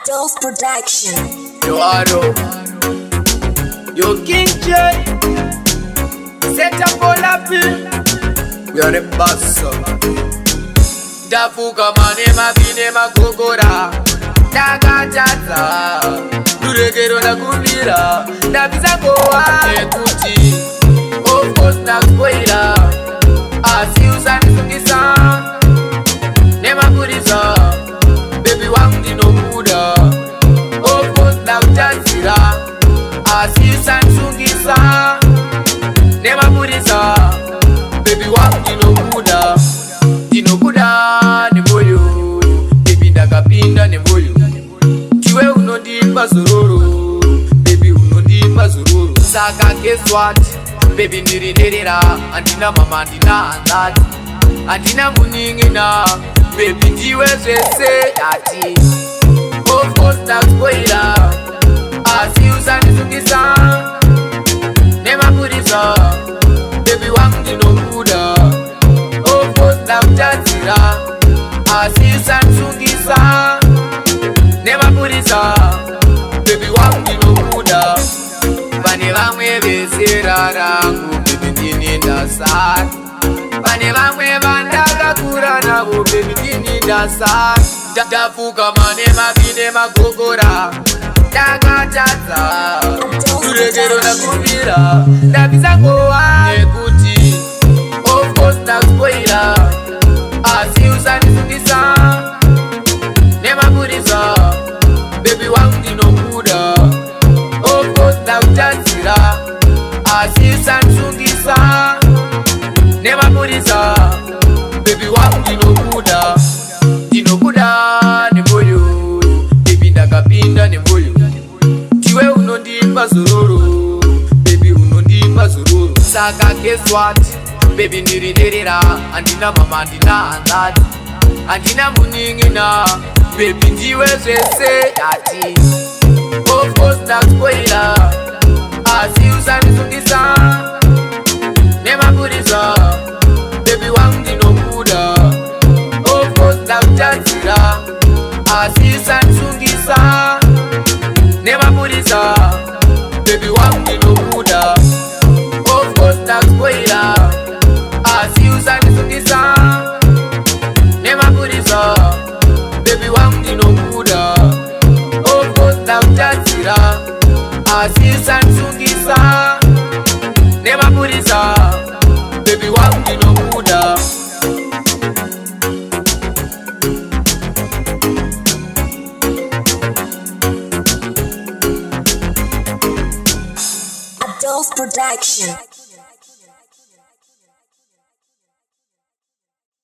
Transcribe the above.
Adolf Production. Yo Aro, yo King J, set up all up. We are the boss. Dafuka manema binema gogora, dagajaza, duregero na kumbira, dabiza goa ekuti, of course na spoiler, asiusa nisungisa, nema kuriza, baby wangu no muda, of course na kujanzira, asiusa nisungisa, nema kuriza, baby wangu no muda. Dinokuda ne moyo, baby ndakapinda ne moyo. Tiwe unondipa zororo, baby unondipa zororo. Saka guess what, baby ndiriderera, andina mama andina andati, andina muningina, baby ndiwe zvese yati. Of course takupoira, asi usandisungisa, nemapurisa, baby wangu ndinokuda. Nakutadzira asisa nsungisa nemapurisa baby wangu ndinokuda pane vamwe vezera rangu baby ndini ndasara pane vamwe vandakakura navo baby ndini ndasara ndafuka manemabi magogora ndakatadza durekero nakumbira ndabvisa ngowa nekuti of course nakupoira asi usandisungisa nemapurisa baby wangu ndinokuda of course ndakutadzira asi usandisungisa nemapurisa baby wangu ndinokuda nemoyo baby ndakapinda nemoyo tiwe unondipa zororo baby unondipa zororo saka guess what baby ndiriderera andina mama andina andati andina muningina baby ndiwe zvese yati of course takupoira asi usandisungisa nemapurisa baby wangu ndinokuda of course takutadzira asi usandisungisa nemapurisa baby wangu ndinokuda of course takupoira asi usandisungisa nemapurisa baby wangu ndinokuda of course ndakutadzira asi usandisungisa nemapurisa baby wangu ndinokuda Adolf Production.